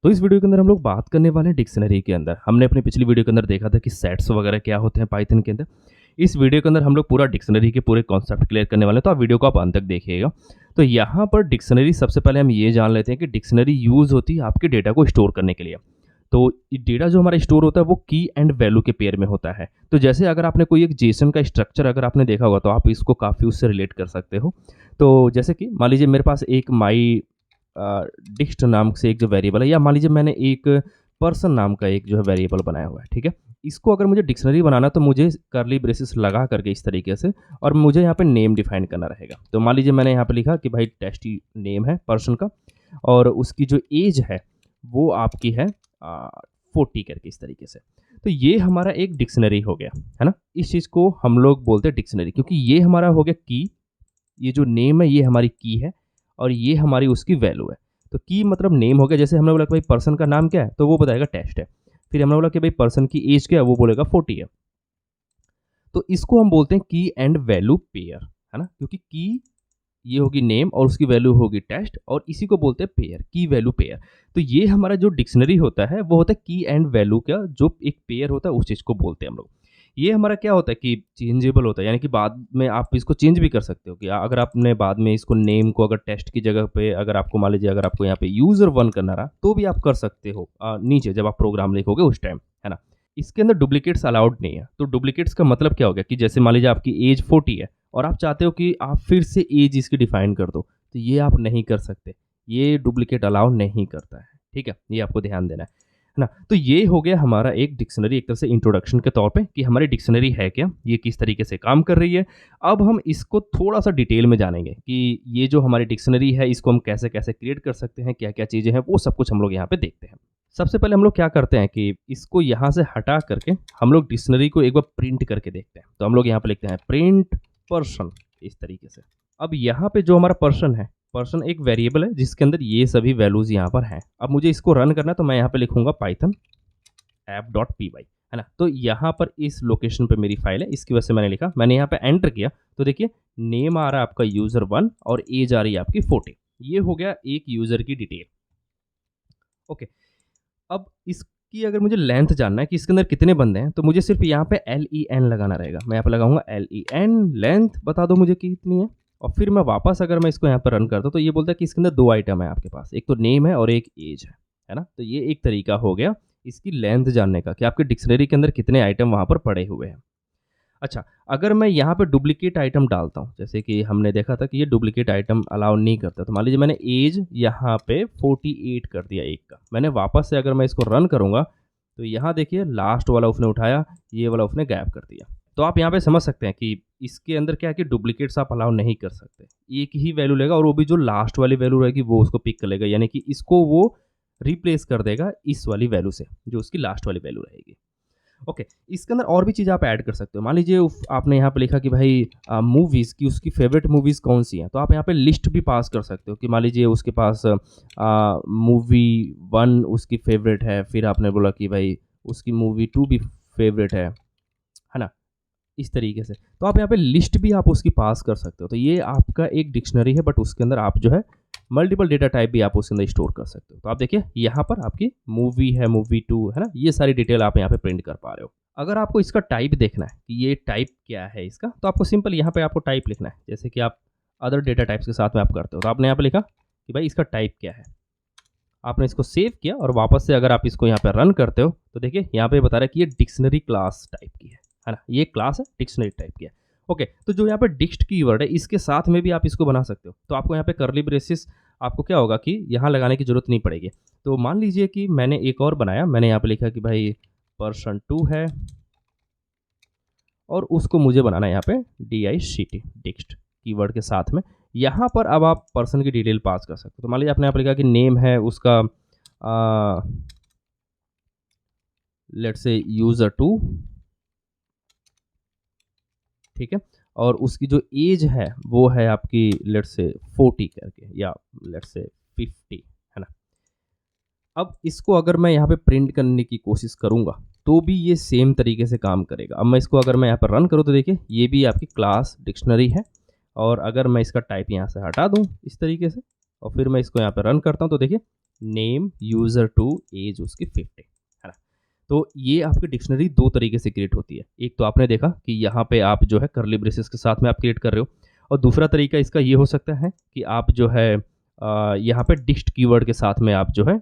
तो इस वीडियो के अंदर हम लोग बात करने वाले हैं डिक्शनरी के अंदर। हमने अपनी पिछली वीडियो के अंदर देखा था कि सेट्स वगैरह क्या होते हैं पाइथन के अंदर। इस वीडियो के अंदर हम लोग पूरा डिक्शनरी के पूरे कॉन्सेप्ट क्लियर करने वाले हैं, तो आप वीडियो को आप अंत तक देखिएगा। तो यहाँ पर डिक्शनरी सबसे पहले हम ये जान लेते हैं कि डिक्शनरी यूज़ होती है आपके डेटा को स्टोर करने के लिए। तो डेटा जो हमारा स्टोर होता है वो की एंड वैल्यू के पेयर में होता है। तो जैसे अगर आपने कोई एक जेसन का स्ट्रक्चर अगर आपने देखा होगा तो आप इसको काफ़ी उससे रिलेट कर सकते हो। तो जैसे कि मान लीजिए मेरे पास एक माई डिक्स्ट नाम से एक जो वेरिएबल है, या मान लीजिए मैंने एक पर्सन नाम का एक जो है वेरिएबल बनाया हुआ है, ठीक है। इसको अगर मुझे डिक्शनरी बनाना तो मुझे कर्ली ब्रेसेस लगा करके इस तरीके से, और मुझे यहाँ पे नेम डिफाइन करना रहेगा। तो मान लीजिए मैंने यहाँ पे लिखा कि भाई टेस्टी नेम है पर्सन का, और उसकी जो एज है वो आपकी है 40 करके इस तरीके से। तो ये हमारा एक डिक्शनरी हो गया, है ना। इस चीज़ को हम लोग बोलते हैं डिक्शनरी, क्योंकि ये हमारा हो गया की, ये जो नेम है ये हमारी की है, और ये हमारी उसकी वैल्यू है। तो की मतलब नेम हो गया, जैसे हमने बोला कि भाई पर्सन का नाम क्या है तो वो बताएगा टेस्ट है। फिर हमने बोला कि भाई पर्सन की एज क्या है, वो बोलेगा 40 है। तो इसको हम बोलते हैं की एंड वैल्यू पेयर, है ना, क्योंकि की ये होगी नेम और उसकी वैल्यू होगी टेस्ट, और इसी को बोलते हैं पेयर, की वैल्यू पेयर। तो ये हमारा जो डिक्शनरी होता है वो होता है की एंड वैल्यू का जो एक पेयर होता है, उस चीज़ को बोलते हैं हम लोग। ये हमारा क्या होता है कि चेंजेबल होता है, यानी कि बाद में आप इसको चेंज भी कर सकते हो कि अगर आपने बाद में इसको नेम को अगर टेस्ट की जगह पे अगर आपको मान लीजिए अगर आपको यहाँ पे यूज़र 1 करना रहा तो भी आप कर सकते हो नीचे जब आप प्रोग्राम लिखोगे उस टाइम, है ना। इसके अंदर डुप्लीकेट्स अलाउड नहीं है। तो डुप्लीकेट्स का मतलब क्या हो गया कि जैसे मान लीजिए आपकी एज 40 है और आप चाहते हो कि आप फिर से एज इसकी डिफाइन कर दो, तो ये आप नहीं कर सकते। ये डुप्लीकेट अलाउ नहीं करता है, ठीक है। ये आपको ध्यान देना है ना। तो ये हो गया हमारा एक डिक्शनरी, एक तरह से इंट्रोडक्शन के तौर पे कि हमारी डिक्शनरी है क्या, ये किस तरीके से काम कर रही है। अब हम इसको थोड़ा सा डिटेल में जानेंगे कि ये जो हमारी डिक्शनरी है इसको हम कैसे कैसे क्रिएट कर सकते हैं, क्या क्या चीज़ें हैं, वो सब कुछ हम लोग यहाँ पे देखते हैं। सबसे पहले हम लोग क्या करते हैं कि इसको यहाँ से हटा करके हम लोग डिक्शनरी को एक बार प्रिंट करके देखते हैं। तो हम लोग यहाँ पे लिखते हैं प्रिंट पर्सन इस तरीके से। अब यहाँ पे जो हमारा पर्सन है, पर्सन एक वेरिएबल है जिसके अंदर ये सभी वैल्यूज़ यहाँ पर हैं। अब मुझे इसको रन करना है तो मैं यहाँ पे लिखूंगा पाइथन app.py, है ना। तो यहाँ पर इस लोकेशन पे मेरी फाइल है, इसकी वजह से मैंने लिखा, मैंने यहाँ पे एंटर किया तो देखिए नेम आ रहा है आपका यूज़र 1 और एज आ रही है आपकी 40। ये हो गया एक यूज़र की डिटेल। ओके, अब इसकी अगर मुझे लेंथ जानना है कि इसके अंदर कितने बंदे हैं, तो मुझे सिर्फ यहाँ पे LEN लगाना रहेगा। मैं यहाँ पे लगाऊंगा LEN, लेंथ बता दो मुझे कि कितनी है। और फिर मैं वापस अगर मैं इसको यहाँ पर रन करता हूँ तो ये बोलता है कि इसके अंदर 2 आइटम है आपके पास, एक तो नेम है और एक एज है ना। तो ये एक तरीका हो गया इसकी लेंथ जानने का कि आपके डिक्शनरी के अंदर कितने आइटम वहाँ पर पड़े हुए हैं। अच्छा, अगर मैं यहाँ पे डुप्लीकेट आइटम डालता हूँ, जैसे कि हमने देखा था कि ये डुप्लीकेट आइटम अलाउ नहीं करता, तो मान लीजिए मैंने एज यहाँ पे 48 कर दिया एक का, मैंने वापस से अगर मैं इसको रन करूँगा तो यहाँ देखिए लास्ट वाला उसने उठाया, ये वाला उसने गायब कर दिया। तो आप यहाँ पे समझ सकते हैं कि इसके अंदर क्या है कि डुप्लीकेट्स आप अलाउ नहीं कर सकते। एक ही वैल्यू लेगा और वो भी जो लास्ट वाली वैल्यू रहेगी वो उसको पिक कर लेगा, यानी कि इसको वो रिप्लेस कर देगा इस वाली वैल्यू से जो उसकी लास्ट वाली वैल्यू रहेगी। ओके, इसके अंदर और भी चीज़ आप ऐड कर सकते हो। मान लीजिए आपने यहाँ पे लिखा कि भाई मूवीज़ की उसकी फेवरेट मूवीज़ कौन सी हैं, तो आप यहाँ पे लिस्ट भी पास कर सकते हो कि मान लीजिए उसके पास मूवी 1 उसकी फेवरेट है, फिर आपने बोला कि भाई उसकी मूवी 2 भी फेवरेट है ना, इस तरीके से। तो आप यहाँ पे लिस्ट भी आप उसकी पास कर सकते हो। तो ये आपका एक डिक्शनरी है, बट उसके अंदर आप जो है मल्टीपल डेटा टाइप भी आप उसके अंदर स्टोर कर सकते हो। तो आप देखिए यहाँ पर आपकी मूवी है, मूवी 2 है ना, ये सारी डिटेल आप यहाँ पे प्रिंट कर पा रहे हो। अगर आपको इसका टाइप देखना है कि ये टाइप क्या है इसका, तो आपको सिंपल यहाँ पे आपको टाइप लिखना है, जैसे कि आप अदर डेटा टाइप्स के साथ में आप करते हो। तो आपने यहाँ पे लिखा कि भाई इसका टाइप क्या है, आपने इसको सेव किया और वापस से अगर आप इसको यहाँ पे रन करते हो तो देखिए यहाँ पे बता रहा है कि ये डिक्शनरी क्लास टाइप की है ना, ये क्लास है डिक्शनरी टाइप की है। ओके, तो जो यहाँ पे डिक्स्ट कीवर्ड है इसके साथ में भी आप इसको बना सकते हो। तो आपको यहाँ पे कर्ली ब्रेसेस आपको क्या होगा कि यहाँ लगाने की जरूरत नहीं पड़ेगी। तो मान लीजिए कि मैंने एक और बनाया, मैंने यहाँ पे लिखा कि भाई पर्सन 2 है और उसको मुझे बनाना है यहाँ पे DICT डिक्स्ट कीवर्ड के साथ में। यहाँ पर अब आप पर्सन की डिटेल पास कर सकते हो। तो मान लीजिए आपने यहाँ पे लिखा कि नेम है उसका लेट्स से यूज़र 2, ठीक है, और उसकी जो एज है वो है आपकी लेट्स से 40 करके, या लेट्स से 50, है ना। अब इसको अगर मैं यहाँ पे प्रिंट करने की कोशिश करूँगा तो भी ये सेम तरीके से काम करेगा। अब मैं इसको अगर मैं यहाँ पर रन करूँ तो देखिए ये भी आपकी क्लास डिक्शनरी है, और अगर मैं इसका टाइप यहाँ से हटा दूँ इस तरीके से और फिर मैं इसको यहाँ पर रन करता हूँ तो देखिए नेम यूज़र टू एज उसकी 50, है ना। तो ये आपकी डिक्शनरी दो तरीके से क्रिएट होती है। एक तो आपने देखा कि यहाँ पे आप जो है कर्ली ब्रेसेस के साथ में आप क्रिएट कर रहे हो, और दूसरा तरीका इसका ये हो सकता है कि आप जो है यहाँ पे डिक्स्ट कीवर्ड के साथ में आप जो है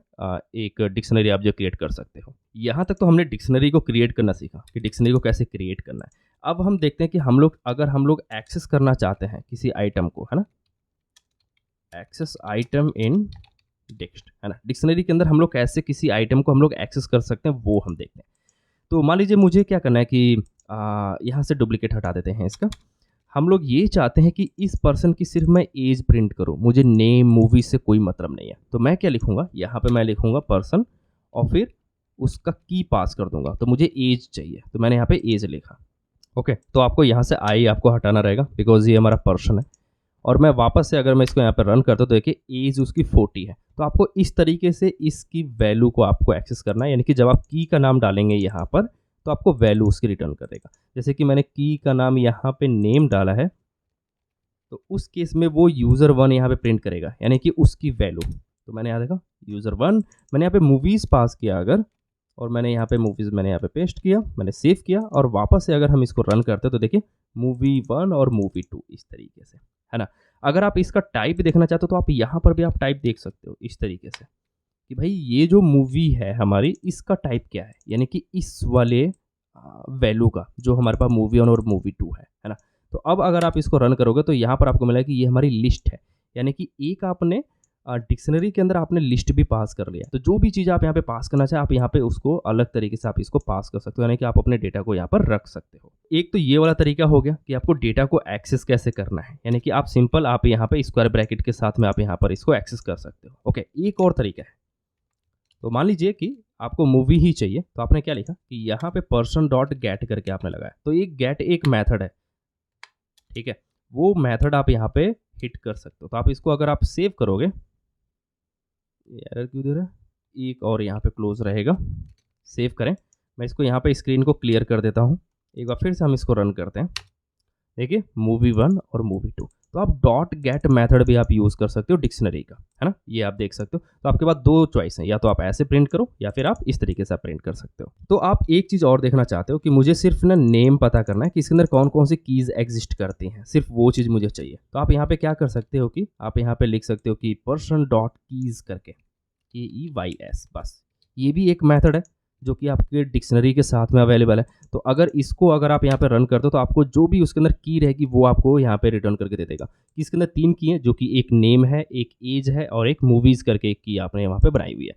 एक डिक्शनरी आप जो क्रिएट कर सकते हो। यहाँ तक तो हमने डिक्शनरी को क्रिएट करना सीखा कि डिक्शनरी को कैसे क्रिएट करना है। अब हम देखते हैं कि अगर हम लोग एक्सेस करना चाहते हैं किसी आइटम को, है ना, एक्सेस आइटम इन डिक्स्ट, है ना, डिक्शनरी के अंदर हम लोग कैसे किसी आइटम को हम लोग एक्सेस कर सकते हैं वो हम देखते हैं। तो मान लीजिए मुझे क्या करना है कि यहाँ से डुप्लीकेट हटा देते हैं इसका। हम लोग ये चाहते हैं कि इस पर्सन की सिर्फ मैं एज प्रिंट करूँ, मुझे नेम मूवी से कोई मतलब नहीं है। तो मैं क्या लिखूँगा, यहाँ पे मैं लिखूँगा पर्सन और फिर उसका की पास कर दूंगा। तो मुझे एज चाहिए, तो मैंने यहाँ पे एज लिखा। ओके, तो आपको यहाँ से आई आपको हटाना रहेगा बिकॉज ये हमारा पर्सन है। और मैं वापस से अगर मैं इसको यहाँ पर रन करता हूँ तो देखिए एज उसकी 40 है। तो आपको इस तरीके से इसकी वैल्यू को आपको एक्सेस करना है, यानी कि जब आप की का नाम डालेंगे यहाँ पर तो आपको वैल्यू उसकी रिटर्न कर देगा। जैसे कि मैंने की का नाम यहाँ पे नेम डाला है, तो उस केस में वो यूज़र 1 यहाँ पे प्रिंट करेगा, यानी कि उसकी वैल्यू। तो मैंने यहाँ देखा यूज़र 1, मैंने यहाँ पे मूवीज़ पास किया अगर, और मैंने यहाँ पे मूवीज़ मैंने यहाँ पे पेस्ट किया, मैंने सेव किया, और वापस से अगर हम इसको रन करते हैं तो देखिए मूवी 1 और मूवी 2 इस तरीके से, है ना। अगर आप इसका टाइप देखना चाहते हो तो आप यहाँ पर भी आप टाइप देख सकते हो इस तरीके से कि भाई ये जो मूवी है हमारी इसका टाइप क्या है, यानी कि इस वाले वैल्यू का जो हमारे पास मूवी 1 और मूवी 2 है ना। तो अब अगर आप इसको रन करोगे तो यहाँ पर आपको मिला कि ये हमारी लिस्ट है, यानी कि एक आपने डिक्शनरी के अंदर आपने लिस्ट भी पास कर लिया। तो जो भी चीज़ आप यहाँ पे पास करना चाहे आप यहाँ पे उसको अलग तरीके से आप इसको पास कर सकते हो, यानी कि आप अपने डेटा को यहाँ पर रख सकते हो। एक तो ये वाला तरीका हो गया कि आपको डेटा को एक्सेस कैसे करना है, यानी कि आप सिंपल आप यहाँ पे स्क्वायर ब्रैकेट के साथ में आप यहाँ पर इसको एक्सेस कर सकते हो। ओके, एक और तरीका है। तो मान लीजिए कि आपको मूवी ही चाहिए, तो आपने क्या लिखा कि यहाँ पे पर्सन डॉट गेट करके आपने लगाया। तो एक गेट एक मेथड है, ठीक है, वो मेथड आप यहाँ पे हिट कर सकते हो। तो आप इसको अगर आप सेव करोगे, एरर क्यों दे रहा है, एक और यहाँ पे क्लोज रहेगा, सेव करें। मैं इसको यहाँ पे स्क्रीन को क्लियर कर देता हूँ, एक बार फिर से हम इसको रन करते हैं। देखिए मूवी 1 और मूवी 2, तो आप डॉट गेट मेथड भी आप यूज़ कर सकते हो डिक्शनरी का, है ना, ये आप देख सकते हो। तो आपके पास दो चॉइस हैं, या तो आप ऐसे प्रिंट करो या फिर आप इस तरीके से आप प्रिंट कर सकते हो। तो आप एक चीज़ और देखना चाहते हो कि मुझे सिर्फ ना नेम पता करना है कि इसके अंदर कौन कौन सी कीज़ एग्जिस्ट करती हैं, सिर्फ वो चीज़ मुझे चाहिए। तो आप यहाँ पे क्या कर सकते हो कि आप यहाँ पे लिख सकते हो कि पर्सन डॉट कीज़ करके, KEYS, बस ये भी एक मेथड है जो कि आपके डिक्शनरी के साथ में अवेलेबल है। तो अगर इसको अगर आप यहाँ पे रन करते हो तो आपको जो भी उसके अंदर की रहेगी वो आपको यहाँ पे रिटर्न करके दे देगा। इसके अंदर 3 की हैं, जो कि एक नेम है, एक एज है और एक मूवीज़ करके एक की आपने वहाँ पे बनाई हुई है।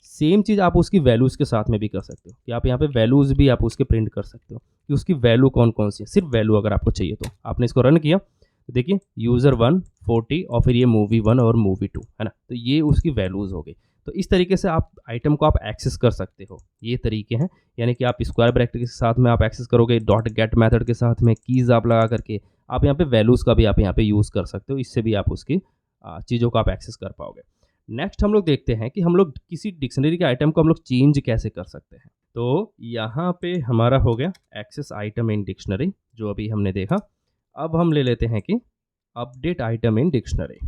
सेम चीज़ आप उसकी वैल्यूज़ के साथ में भी कर सकते हो कि आप यहाँ पे वैल्यूज़ भी आप उसके प्रिंट कर सकते हो कि उसकी वैल्यू कौन कौन सी है। सिर्फ वैल्यू अगर आपको चाहिए तो आपने इसको रन किया तो देखिए यूज़र 1 40 और फिर ये मूवी 1 और मूवी 2, है ना। तो ये उसकी वैल्यूज़ हो गई। तो इस तरीके से आप आइटम को आप एक्सेस कर सकते हो। ये तरीके हैं, यानी कि आप स्क्वायर ब्रैकेट के साथ में आप एक्सेस करोगे, डॉट गेट मेथड के साथ में कीज़ आप लगा करके आप यहाँ पे वैल्यूज़ का भी आप यहाँ पे यूज़ कर सकते हो। इससे भी आप उसकी चीज़ों को आप एक्सेस कर पाओगे। नेक्स्ट हम लोग देखते हैं कि हम लोग किसी डिक्शनरी के आइटम को हम लोग चेंज कैसे कर सकते हैं। तो यहाँ पे हमारा हो गया एक्सेस आइटम इन डिक्शनरी, जो अभी हमने देखा। अब हम ले लेते हैं कि अपडेट आइटम इन डिक्शनरी।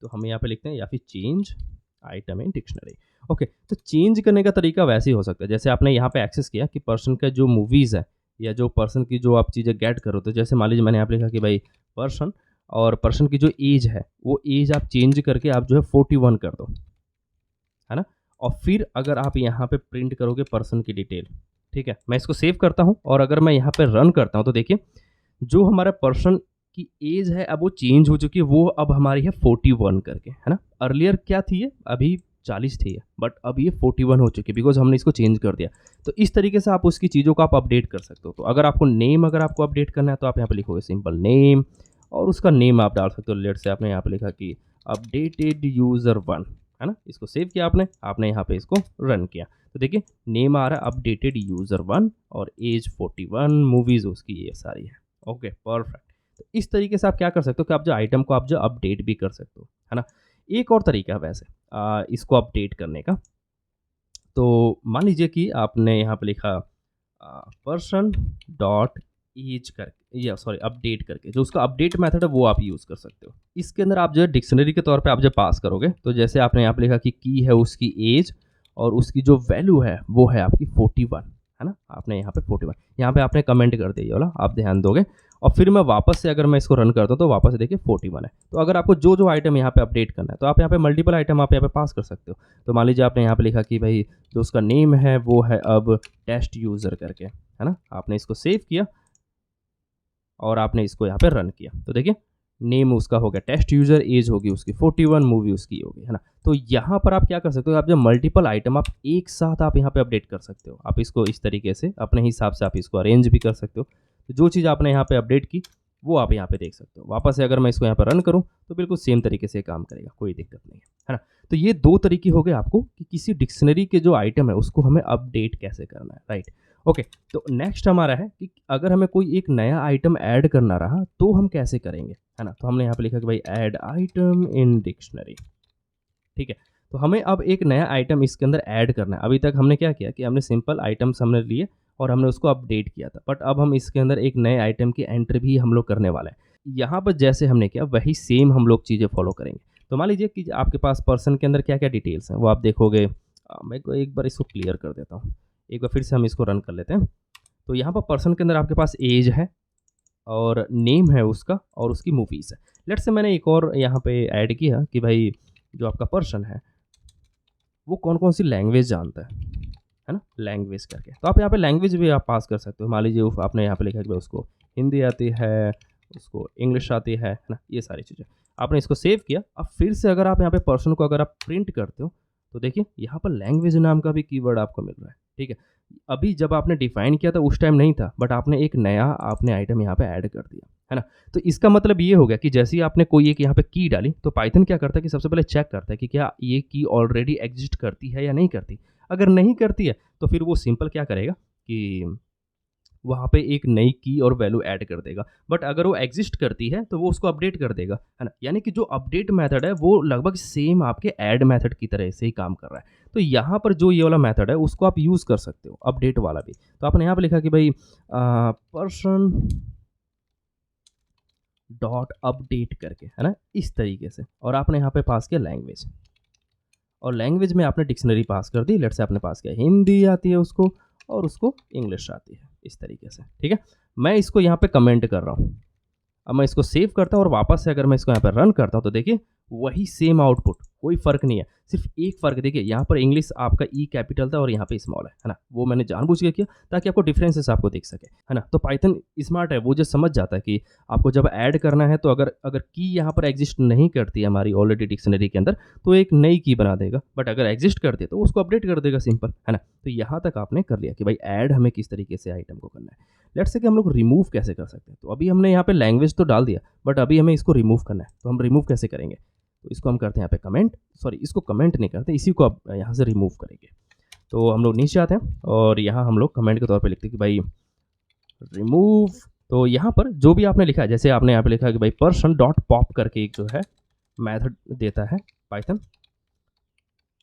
तो हम यहाँ पे लिखते हैं या फिर change item in dictionary. Okay, तो चेंज करने का तरीका वैसे ही हो सकता है जैसे आपने यहाँ पे एक्सेस किया कि पर्सन का जो मूवीज़ है या जो पर्सन की जो आप चीज़ें गेट करो। तो जैसे मान लीजिए मैंने यहाँ पे लिखा कि भाई पर्सन, और पर्सन की जो एज है वो एज आप चेंज करके आप जो है 41 कर दो, है ना। और फिर अगर आप यहाँ पे प्रिंट करोगे पर्सन की डिटेल, ठीक है, मैं इसको सेव करता हूँ और अगर मैं यहाँ पे रन करता हूँ तो देखिए जो हमारा पर्सन की एज है अब वो चेंज हो चुकी है, वो अब हमारी है 41 करके, है ना। अर्लियर क्या थी ये, अभी 40 थी, बट अब ये 41 हो चुकी है बिकॉज हमने इसको चेंज कर दिया। तो इस तरीके से आप उसकी चीज़ों को आप अपडेट कर सकते हो। तो अगर आपको नेम अगर आपको अपडेट करना है तो आप यहाँ पे लिखोगे सिंपल नेम, और उसका नेम आप डाल सकते हो। लेट से आपने यहाँ पे लिखा कि अपडेटेड यूज़र 1, है ना। इसको सेव किया आपने यहाँ पे इसको रन किया तो देखिए नेम आ रहा है अपडेटेड यूज़र 1 और एज 41, मूवीज़ उसकी ये सारी है। Okay, perfect. तो इस तरीके से आप क्या कर सकते हो कि आप जो आइटम को आप जो अपडेट भी कर सकते हो, है ना। एक और तरीका है वैसे इसको अपडेट करने का। तो मान लीजिए कि आपने यहाँ पे लिखा पर्सन डॉट एज करके या सॉरी अपडेट करके, जो उसका अपडेट मेथड है वो आप यूज़ कर सकते हो। इसके अंदर आप जो है डिक्शनरी के तौर पे आप जब पास करोगे तो जैसे आपने यहाँ पे लिखा कि की है उसकी एज और उसकी जो वैल्यू है वो है आपकी 41, है ना? आपने यहाँ पे 41 यहाँ पे आपने कमेंट कर दिया ये वाला, आप ध्यान दोगे। और फिर मैं वापस से अगर मैं इसको रन करता हूँ तो वापस से देखिए 41 है। तो अगर आपको जो आइटम यहाँ पे अपडेट करना है तो आप यहाँ पे मल्टीपल आइटम आप यहाँ पे पास कर सकते हो। तो मान लीजिए आपने यहाँ पे लिखा कि भाई जो उसका नेम है वो है अब टेस्ट यूज़र करके, है ना? आपने इसको सेव किया और आपने इसको यहाँ पे रन किया तो देखिए नेम उसका हो गया टेस्ट यूज़र, एज होगी उसकी 41, मूवी उसकी होगी, है ना? तो यहाँ पर आप क्या कर सकते हो, आप जब मल्टीपल आइटम आप एक साथ आप यहाँ पे अपडेट कर सकते हो। आप इसको इस तरीके से अपने हिसाब से आप इसको अरेंज भी कर सकते हो। तो जो चीज़ आपने यहाँ पे अपडेट की वो आप यहाँ पे देख सकते हो। वापस से अगर मैं इसको यहाँ पर रन करूँ तो बिल्कुल सेम तरीके से काम करेगा, कोई दिक्कत नहीं है ना? तो ये 2 तरीके हो गए आपको कि किसी डिक्शनरी के जो आइटम है उसको हमें अपडेट कैसे करना है, राइट? ओके, तो नेक्स्ट हमारा है कि अगर हमें कोई एक नया आइटम ऐड करना रहा तो हम कैसे करेंगे, है ना? तो हमने यहाँ पे लिखा कि भाई ऐड आइटम इन डिक्शनरी, ठीक है? तो हमें अब एक नया आइटम इसके अंदर ऐड करना है। अभी तक हमने क्या किया कि हमने सिंपल आइटम्स हमने लिए और हमने उसको अपडेट किया था, बट अब हम इसके अंदर एक नए आइटम की एंट्री भी हम लोग करने वाले हैं। यहाँ पर जैसे हमने किया वही सेम हम लोग चीज़ें फॉलो करेंगे। तो मान लीजिए कि आपके पास पर्सन के अंदर क्या-क्या डिटेल्स हैं वो आप देखोगे। मैं को एक बार इसको क्लियर कर देता हूँ। एक बार फिर से हम इसको रन कर लेते हैं। तो यहाँ पर पर्सन के अंदर आपके पास एज है और नेम है उसका और उसकी मूवीज़ है। लेट्स से मैंने एक और यहाँ पे ऐड किया कि भाई जो आपका पर्सन है वो कौन-कौन सी लैंग्वेज जानता है ना? लैंग्वेज करके। तो आप यहाँ पे लैंग्वेज भी आप पास कर सकते हो। मान लीजिए उफ आपने यहाँ पे लिखा है कि भाई उसको हिंदी आती है, उसको इंग्लिश आती है ना? ये सारी चीज़ें। आपने इसको सेव किया, अब फिर से अगर आप यहाँ पे पर्सन को अगर आप प्रिंट करते हो, तो देखिए यहाँ पर लैंग्वेज नाम का भी कीवर्ड आपको मिल रहा है, ठीक है? अभी जब आपने डिफाइन किया था उस टाइम नहीं था, बट आपने एक नया आपने आइटम यहाँ पे ऐड कर दिया, है ना? तो इसका मतलब ये हो गया कि जैसे ही आपने कोई एक यहाँ पे की डाली, तो पाइथन क्या करता है कि सबसे पहले चेक करता है कि क्या ये की ऑलरेडी एग्ज़िस्ट करती है या नहीं करती। अगर नहीं करती है, तो फिर वो सिंपल क्या करेगा कि वहाँ पे एक नई की और वैल्यू ऐड कर देगा। बट अगर वो एग्ज़िस्ट करती है, तो वो उसको अपडेट कर देगा, है ना? यानी कि जो अपडेट मेथड है, वो लगभग सेम आपके ऐड मेथड की तरह से ही काम कर रहा है। तो यहाँ पर जो ये वाला मेथड है, उसको आप यूज़ कर सकते हो, अपडेट वाला भी। तो आपने यहाँ पे लिखा कि भई पर्सन डॉट अपडेट करके, है ना? इस तरीके से और आपने यहाँ पे पास किया लैंग्वेज और लैंग्वेज में आपने डिक्शनरी पास कर दी। लेट्स से आपने पास किया हिंदी आती है उसको और उसको इंग्लिश आती है, इस तरीके से, ठीक है? मैं इसको यहाँ पे कमेंट कर रहा हूँ। अब मैं इसको सेव करता हूँ और वापस से अगर मैं इसको यहाँ पे रन करता हूँ तो देखिए वही सेम आउटपुट, कोई फ़र्क नहीं है। सिर्फ एक फ़र्क देखिए, यहाँ पर इंग्लिश आपका ई कैपिटल था और यहाँ पे स्मॉल है ना? वो मैंने जानबूझ के किया ताकि आपको डिफरेंसेस आपको दिख सके, है ना? तो पाइथन स्मार्ट है, वो जो समझ जाता है कि आपको जब ऐड करना है तो अगर अगर की यहाँ पर एग्ज़िस्ट नहीं करती है हमारी ऑलरेडी डिक्शनरी के अंदर, तो एक नई की बना देगा, बट अगर एग्ज़िस्ट करती है तो उसको अपडेट कर देगा, सिंपल, है ना? तो यहाँ तक आपने कर लिया कि भाई ऐड हमें किस तरीके से आइटम को करना है। लेट्स से कि हम लोग रिमूव कैसे कर सकते हैं। तो अभी हमने यहाँ पे लैंग्वेज तो डाल दिया, बट अभी हमें इसको रिमूव करना है। तो हम रिमूव कैसे करेंगे? तो इसको हम करते हैं यहाँ पे कमेंट, सॉरी इसको कमेंट नहीं करते, इसी को अब यहाँ से रिमूव करेंगे। तो हम लोग नीचे आते हैं और यहाँ हम लोग कमेंट के तौर पे लिखते हैं कि भाई रिमूव। तो यहाँ पर जो भी आपने लिखा है, जैसे आपने यहाँ पे लिखा है कि भाई पर्सन डॉट पॉप करके एक जो है मेथड देता है पाइथन,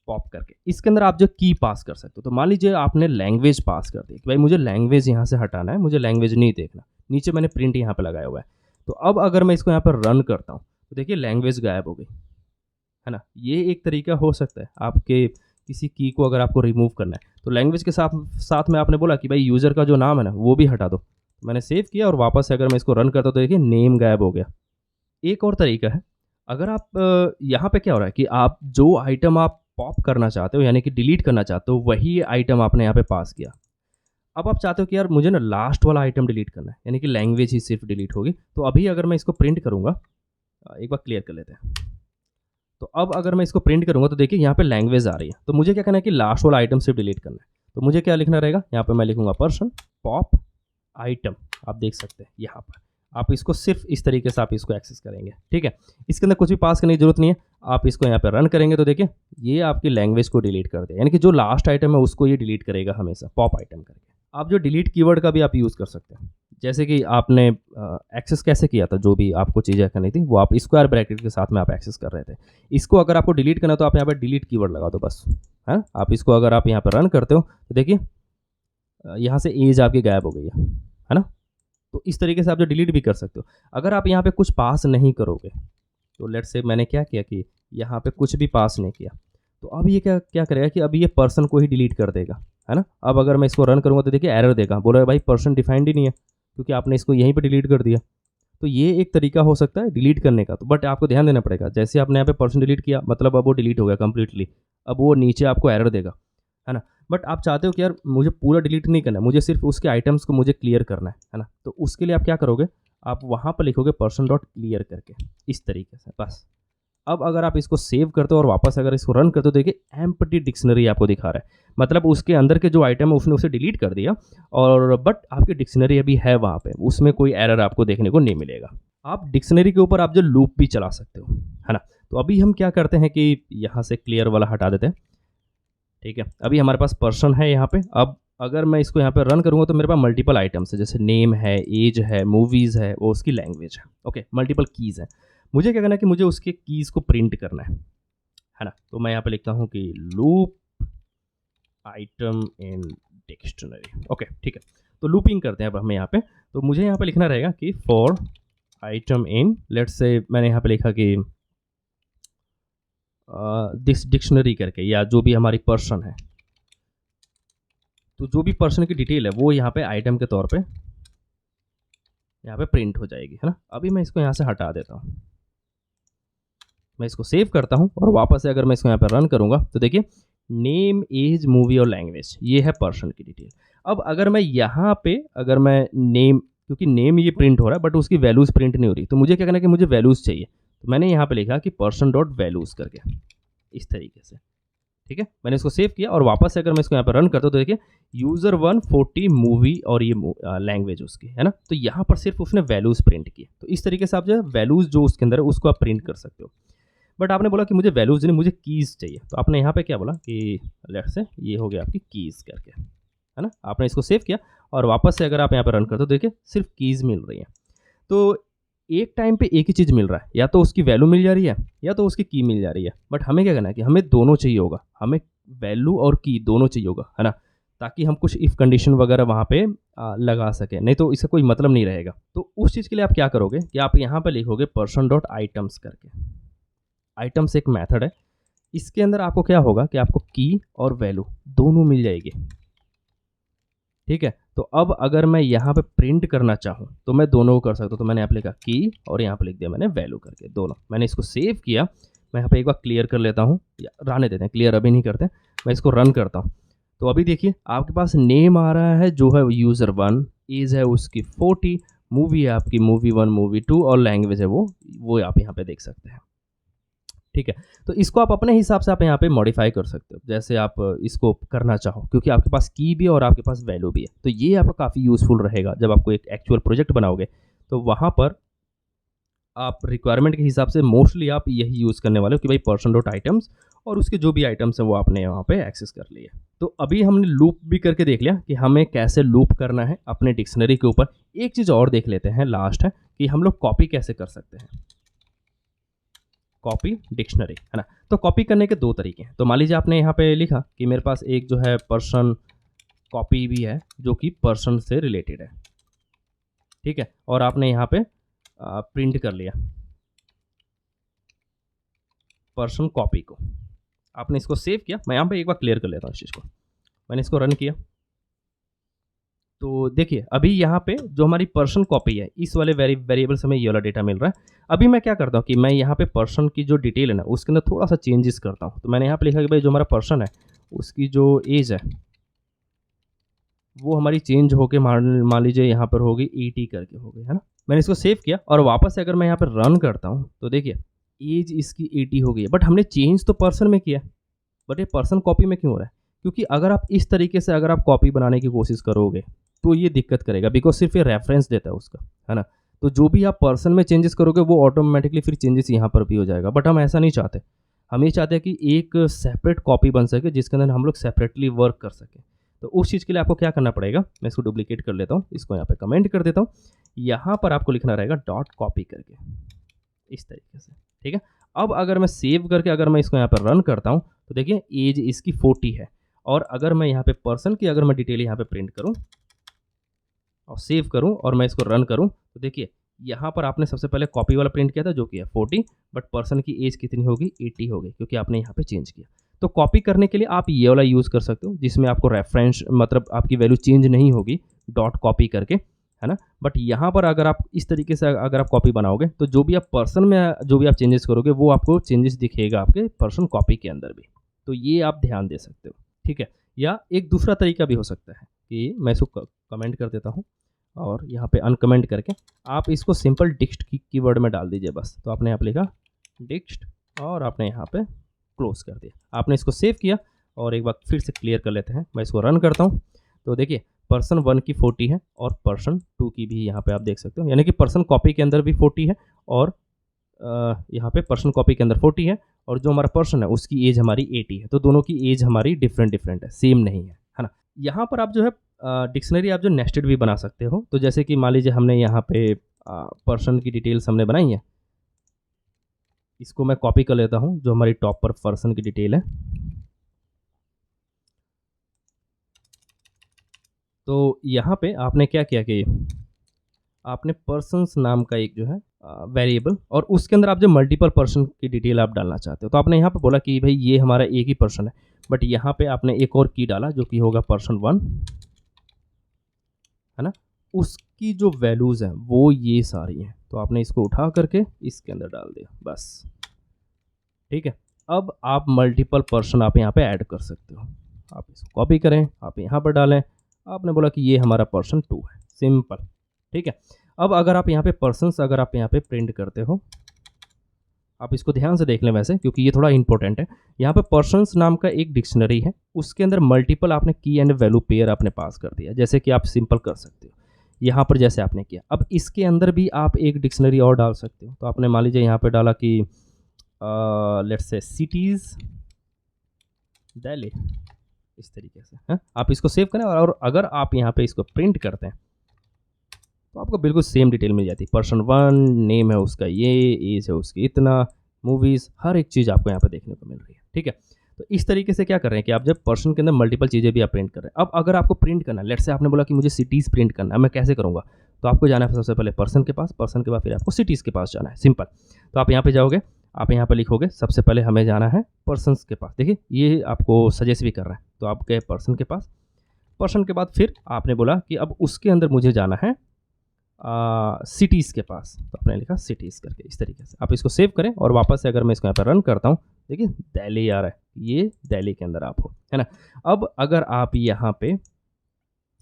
पॉप करके इसके अंदर आप जो की पास कर सकते हो। तो मान लीजिए आपने लैंग्वेज पास कर दी कि भाई मुझे लैंग्वेज यहाँ से हटाना है, मुझे लैंग्वेज नहीं देखना। नीचे मैंने प्रिंट यहाँ पे लगाया हुआ है। तो अब अगर मैं इसको यहाँ पर रन करता हूँ तो देखिए लैंग्वेज गायब हो गई, है ना? ये एक तरीका हो सकता है आपके किसी की को अगर आपको रिमूव करना है। तो लैंग्वेज के साथ साथ में आपने बोला कि भाई यूज़र का जो नाम है ना वो भी हटा दो। तो मैंने सेव किया और वापस से अगर मैं इसको रन करता हूँ तो देखिए नेम गायब हो गया। एक और तरीका है, अगर आप यहाँ पे क्या हो रहा है कि आप जो आइटम आप पॉप करना चाहते हो यानी कि डिलीट करना चाहते हो वही आइटम आपने यहाँ पे पास किया। अब आप चाहते हो कि यार मुझे ना लास्ट वाला आइटम डिलीट करना है, यानी कि लैंग्वेज ही सिर्फ डिलीट होगी। तो अभी अगर मैं इसको प्रिंट करूँगा, एक बार क्लियर कर लेते हैं। तो अब अगर मैं इसको प्रिंट करूँगा तो देखिए यहाँ पे लैंग्वेज आ रही है। तो मुझे क्या करना है कि लास्ट वाला आइटम सिर्फ डिलीट करना है। तो मुझे क्या लिखना रहेगा, यहाँ पे मैं लिखूँगा पर्सन पॉप आइटम, आप देख सकते हैं यहाँ पर। आप इसको सिर्फ इस तरीके से आप इसको एक्सेस करेंगे, ठीक है? इसके अंदर कुछ भी पास करने की जरूरत नहीं है। आप इसको यहाँ पे रन करेंगे तो देखिए ये आपकी लैंग्वेज को डिलीट कर देगा, यानी कि जो लास्ट आइटम है उसको ये डिलीट करेगा हमेशा, पॉप आइटम करके। आप जो डिलीट कीवर्ड का भी आप यूज़ कर सकते हैं। जैसे कि आपने एक्सेस कैसे किया था, जो भी आपको चीज़ें करनी थी वो आप स्क्वायर ब्रैकेट के साथ में आप एक्सेस कर रहे थे। इसको अगर आपको डिलीट करना है तो आप यहाँ पे डिलीट कीवर्ड लगा दो बस, है? आप इसको अगर आप यहाँ पे रन करते हो तो देखिए यहाँ से एज आपकी गायब हो गई है ना? तो इस तरीके से आप जो डिलीट भी कर सकते हो। अगर आप यहाँ पे कुछ पास नहीं करोगे, तो लेट्स से मैंने क्या किया कि यहाँ पे कुछ भी पास नहीं किया, तो अब ये क्या क्या करेगा कि अब ये पर्सन को ही डिलीट कर देगा, है ना। अब अगर मैं इसको रन करूँगा तो देखिए एरर देगा, बोल रहा है भाई पर्सन डिफाइंड ही नहीं है, क्योंकि आपने इसको यहीं पे डिलीट कर दिया। तो ये एक तरीका हो सकता है डिलीट करने का, तो बट आपको ध्यान देना पड़ेगा, जैसे आपने यहाँ पे पर्सन डिलीट किया मतलब अब वो डिलीट हो गया कंप्लीटली, अब वो नीचे आपको एरर देगा, है ना। बट आप चाहते हो कि यार मुझे पूरा डिलीट नहीं करना है, मुझे सिर्फ उसके आइटम्स को मुझे क्लियर करना है ना। तो उसके लिए आप क्या करोगे, आप वहाँ पर लिखोगे पर्सन डॉट क्लियर करके, इस तरीके से बस। अब अगर आप इसको सेव करते हो और वापस अगर इसको रन करते हो, देखिए एम्प्टी डिक्शनरी आपको दिखा रहा है, मतलब उसके अंदर के जो आइटम है उसने उसे डिलीट कर दिया, और बट आपकी डिक्शनरी अभी है वहाँ पे, उसमें कोई एरर आपको देखने को नहीं मिलेगा। आप डिक्शनरी के ऊपर आप जो लूप भी चला सकते हो, है ना। तो अभी हम क्या करते हैं कि यहाँ से क्लियर वाला हटा देते हैं, ठीक है। अभी हमारे पास पर्सन है यहाँ पे। अब अगर मैं इसको यहाँ पे रन करूँगा तो मेरे पास मल्टीपल आइटम्स है, जैसे नेम है, एज है, मूवीज़ है, वो उसकी लैंग्वेज है, ओके, मल्टीपल कीज़ है। मुझे क्या करना है कि मुझे उसके कीज़ को प्रिंट करना है ना। तो मैं यहाँ पे लिखता हूँ कि loop item in dictionary, okay, ठीक है। तो लूपिंग करते हैं अब हमें यहाँ पे। तो मुझे यहाँ पे लिखना रहेगा कि for item in, let's say मैंने यहाँ पे लिखा कि दिस डिक्शनरी करके, या जो भी हमारी पर्सन है, तो जो भी पर्सन की डिटेल है वो यहाँ पे आइटम के तौर पे यहाँ पे प्रिंट हो जाएगी, है ना। अभी मैं इसको यहाँ से हटा देता हूँ, मैं इसको सेव करता हूँ और वापस से अगर मैं इसको यहाँ पे रन करूँगा तो देखिए नेम, एज, मूवी और लैंग्वेज, ये है पर्सन की डिटेल। अब अगर मैं यहाँ पे अगर मैं नेम, क्योंकि नेम ये प्रिंट हो रहा है बट उसकी वैल्यूज़ प्रिंट नहीं हो रही, तो मुझे क्या करना है कि मुझे वैल्यूज़ चाहिए। तो मैंने यहाँ पे लिखा कि पर्सन डॉट वैल्यूज़ करके, इस तरीके से, ठीक है। मैंने इसको सेव किया और वापस से अगर मैं इसको यहाँ पर रन करता हूँ तो देखिए यूज़र 140 मूवी और ये लैंग्वेज उसकी, है ना। तो यहाँ पर सिर्फ उसने वैल्यूज़ प्रिंट किए। तो इस तरीके से आप जो है वैल्यूज़ जो उसके अंदर है उसको आप प्रिंट कर सकते हो। बट आपने बोला कि मुझे वैल्यूज़ नहीं, मुझे कीज़ चाहिए, तो आपने यहाँ पे क्या बोला कि लेट्स से ये हो गया आपकी कीज़ करके, है ना। आपने इसको सेव किया और वापस से अगर आप यहाँ पर रन करते हो तो देखिए सिर्फ कीज़ मिल रही हैं। तो एक टाइम पे एक ही चीज़ मिल रहा है, या तो उसकी वैल्यू मिल जा रही है या तो उसकी की मिल जा रही है। बट हमें क्या करना है कि हमें दोनों चाहिए होगा, हमें वैल्यू और की दोनों चाहिए होगा, है ना, ताकि हम कुछ इफ़ कंडीशन वगैरह वहाँ पे लगा सकें, नहीं तो इसका कोई मतलब नहीं रहेगा। तो उस चीज़ के लिए आप क्या करोगे कि आप यहाँ पर लिखोगे पर्सन डॉट आइटम्स करके। आइटम्स एक मेथड है, इसके अंदर आपको क्या होगा कि आपको की और वैल्यू दोनों मिल जाएगी, ठीक है। तो अब अगर मैं यहाँ पे प्रिंट करना चाहूँ तो मैं दोनों को कर सकता हूँ। तो मैंने यहाँ पे लिखा की और यहाँ पे लिख दिया मैंने वैल्यू करके, दोनों। मैंने इसको सेव किया, मैं यहाँ पे एक बार क्लियर कर लेता हूँ, या रहने देते हैं, क्लियर अभी नहीं करते, मैं इसको रन करता हूँ। तो अभी देखिए आपके पास नेम आ रहा है जो है यूज़र 1, एज है उसकी 40, मूवी है आपकी मूवी 1, मूवी 2 और लैंग्वेज है वो आप यहाँ पे देख सकते हैं, ठीक है। तो इसको आप अपने हिसाब से आप यहाँ पे मॉडिफाई कर सकते हो, जैसे आप इसको करना चाहो, क्योंकि आपके पास की भी है और आपके पास वैल्यू भी है। तो ये आपका काफ़ी यूज़फुल रहेगा जब आपको एक एक्चुअल प्रोजेक्ट बनाओगे, तो वहाँ पर आप रिक्वायरमेंट के हिसाब से मोस्टली आप यही यूज़ करने वाले हो कि भाई पर्सन डॉट आइटम्स, और उसके जो भी आइटम्स हैं वो आपने वहाँ पे एक्सेस कर लिए। तो अभी हमने लूप भी करके देख लिया कि हमें कैसे लूप करना है अपने डिक्शनरी के ऊपर। एक चीज़ और देख लेते हैं, लास्ट है, कि हम लोग कॉपी कैसे कर सकते हैं, कॉपी डिक्शनरी, है ना। तो कॉपी करने के दो तरीके हैं। तो मान लीजिए आपने यहाँ पे लिखा कि मेरे पास एक जो है पर्सन कॉपी भी है जो कि पर्सन से रिलेटेड है, ठीक है, और आपने यहाँ पे प्रिंट कर लिया पर्सन कॉपी को, आपने इसको सेव किया। मैं यहाँ पे एक बार क्लियर कर लेता हूँ इस चीज़ को, मैंने इसको रन किया। तो देखिए अभी यहाँ पे जो हमारी पर्सन कॉपी है, इस वाले वेरिएबल से हमें ये वाला डेटा मिल रहा है। अभी मैं क्या करता हूँ कि मैं यहाँ पे पर्सन की जो डिटेल है ना उसके अंदर थोड़ा सा चेंजेस करता हूँ। तो मैंने यहाँ पे लिखा कि भाई जो हमारा पर्सन है उसकी जो एज है वो हमारी चेंज होके मान लीजिए यहाँ पर होगी 80 करके हो गई, है ना। मैंने इसको सेव किया और वापस से अगर मैं यहाँ पर रन करता हूँ तो देखिए एज इसकी 80 हो गई है, बट हमने चेंज तो पर्सन में किया, बट ये पर्सन कॉपी में क्यों हो रहा है? क्योंकि अगर आप इस तरीके से अगर आप कॉपी बनाने की कोशिश करोगे तो ये दिक्कत करेगा, बिकॉज सिर्फ ये रेफरेंस देता है उसका, है ना। तो जो भी आप पर्सन में चेंजेस करोगे वो ऑटोमेटिकली फिर चेंजेस यहाँ पर भी हो जाएगा, बट हम ऐसा नहीं चाहते। हम ये चाहते हैं कि एक सेपरेट कॉपी बन सके जिसके अंदर हम लोग सेपरेटली वर्क कर सकें। तो उस चीज़ के लिए आपको क्या करना पड़ेगा, मैं इसको डुप्लीकेट कर लेता हूँ, इसको यहाँ पे कमेंट कर देता हूँ। यहाँ पर आपको लिखना रहेगा डॉट कॉपी करके, इस तरीके से, ठीक है। अब अगर मैं सेव करके अगर मैं इसको यहाँ पर रन करता हूँ तो देखिए एज इसकी 40 है, और अगर मैं यहाँ पे पर्सन की अगर मैं डिटेल यहाँ पे प्रिंट करूँ और सेव करूँ और मैं इसको रन करूँ तो देखिए यहाँ पर आपने सबसे पहले कॉपी वाला प्रिंट किया था जो कि है 40, बट पर्सन की एज कितनी होगी 80 होगी क्योंकि आपने यहाँ पे चेंज किया। तो कॉपी करने के लिए आप ये वाला यूज़ कर सकते हो जिसमें आपको रेफरेंस मतलब आपकी वैल्यू चेंज नहीं होगी डॉट कॉपी करके, है ना। बट यहाँ पर अगर आप इस तरीके से अगर आप कॉपी बनाओगे तो जो भी आप पर्सन में जो भी आप चेंजेस करोगे वो आपको चेंजेस दिखेगा आपके पर्सन कॉपी के अंदर भी। तो ये आप ध्यान दे सकते हो, ठीक है। या एक दूसरा तरीका भी हो सकता है कि मैं इसको कमेंट कर देता हूँ और यहाँ पे अनकमेंट करके आप इसको सिंपल डिक्स्ट कीवर्ड में डाल दीजिए बस। तो आपने यहाँ पे लिखा डिक्स्ट और आपने यहाँ पे क्लोज कर दिया। आपने इसको सेव किया और एक बार फिर से क्लियर कर लेते हैं। मैं इसको रन करता हूँ तो देखिए पर्सन 1 की 40 है और पर्सन 2 की भी यहाँ पे आप देख सकते हो, यानी कि पर्सन कॉपी के अंदर भी 40 है और यहाँ पे पर्सन कॉपी के अंदर 40 है और जो हमारा पर्सन है उसकी एज हमारी 80 है। तो दोनों की एज हमारी डिफरेंट है, सेम नहीं है ना। यहाँ पर आप जो है डिक्शनरी आप जो नेस्टेड भी बना सकते हो। तो जैसे कि मान लीजिए हमने यहाँ पे पर्सन की डिटेल्स हमने बनाई है, इसको मैं कॉपी कर लेता हूँ जो हमारी टॉप पर पर्सन की डिटेल है। तो यहाँ पे आपने क्या किया कि आपने पर्सन्स नाम का एक जो है वेरिएबल और उसके अंदर आप जो मल्टीपल पर्सन की डिटेल आप डालना चाहते हो तो आपने यहाँ पे बोला कि भाई ये हमारा एक ही पर्सन है, बट यहाँ पे आपने एक और की डाला जो कि होगा पर्सन 1, है ना। उसकी जो वैल्यूज़ हैं वो ये सारी हैं, तो आपने इसको उठा करके इसके अंदर डाल दिया बस, ठीक है। अब आप मल्टीपल पर्सन आप यहाँ पे ऐड कर सकते हो। आप इसको कॉपी करें, आप यहाँ पर डालें, आपने बोला कि ये हमारा पर्सन 2 है, सिंपल, ठीक है। अब अगर आप यहाँ पे पर्सन्स अगर आप यहाँ पे प्रिंट करते हो, आप इसको ध्यान से देख लें वैसे क्योंकि ये थोड़ा इंपॉर्टेंट है। यहाँ पे पर्सन्स नाम का एक डिक्शनरी है, उसके अंदर मल्टीपल आपने की एंड वैल्यू पेयर आपने पास कर दिया, जैसे कि आप सिंपल कर सकते हो यहाँ पर जैसे आपने किया। अब इसके अंदर भी आप एक डिक्शनरी और डाल सकते हो। तो आपने मान लीजिए यहाँ पे डाला कि लेट्स से सिटीज़ दिल्ली, इस तरीके से है। आप इसको सेव करें और अगर आप यहाँ पे इसको प्रिंट करते हैं तो आपको बिल्कुल सेम डिटेल मिल जाती है। पर्सन 1 नेम है उसका ये, एज है उसकी इतना, मूवीज़, हर एक चीज़ आपको यहाँ पे देखने को मिल रही है, ठीक है। तो इस तरीके से क्या कर रहे हैं कि आप जब पर्सन के अंदर मल्टीपल चीज़ें भी आप प्रिंट कर रहे हैं। अब अगर आपको प्रिंट करना है, लेट्स से आपने बोला कि मुझे सिटीज़ प्रिंट करना है, मैं कैसे करूँगा? तो आपको जाना है सबसे पहले पर्सन के पास, पर्सन के बाद फिर आपको सिटीज़ के पास जाना है, सिंपल। तो आप यहाँ पे जाओगे, आप यहाँ पे लिखोगे सबसे पहले हमें जाना है पर्सन्स के पास। देखिए ये आपको सजेस्ट भी कर रहा है, तो आप गए पर्सन के पास। पर्सन के बाद फिर आपने बोला कि अब उसके अंदर मुझे जाना है सिटीज़ के पास, तो आपने लिखा सिटीज़ करके इस तरीके से। आप इसको सेव करें और वापस से अगर मैं इसको यहाँ पर रन करता हूँ, देखिए दिल्ली आ रहा है, ये दिल्ली के अंदर आप हो, है ना। अब अगर आप यहाँ पे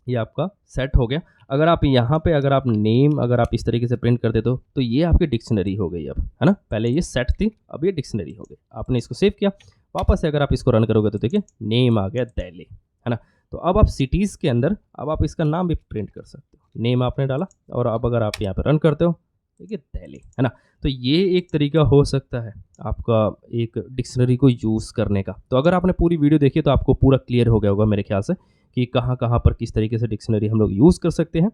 ये आपका सेट हो गया। अगर आप यहाँ पे अगर आप नेम अगर आप इस तरीके से प्रिंट कर देते हो तो ये आपकी डिक्शनरी हो गई अब, है ना। पहले ये सेट थी, अब ये डिक्शनरी हो गई। आपने इसको सेव किया, वापस से अगर आप इसको रन करोगे तो देखिए नेम आ गया दिल्ली, है ना। तो अब आप सिटीज़ के अंदर अब आप इसका नाम भी प्रिंट कर सकते हो। नेम आपने डाला और अब अगर आप यहाँ पे रन करते हो देखिए दिल्ली, है ना। तो ये एक तरीका हो सकता है आपका एक डिक्शनरी को यूज़ करने का। तो अगर आपने पूरी वीडियो देखी तो आपको पूरा क्लियर हो गया होगा मेरे ख्याल से कि कहाँ कहाँ पर किस तरीके से डिक्शनरी हम लोग यूज़ कर सकते हैं।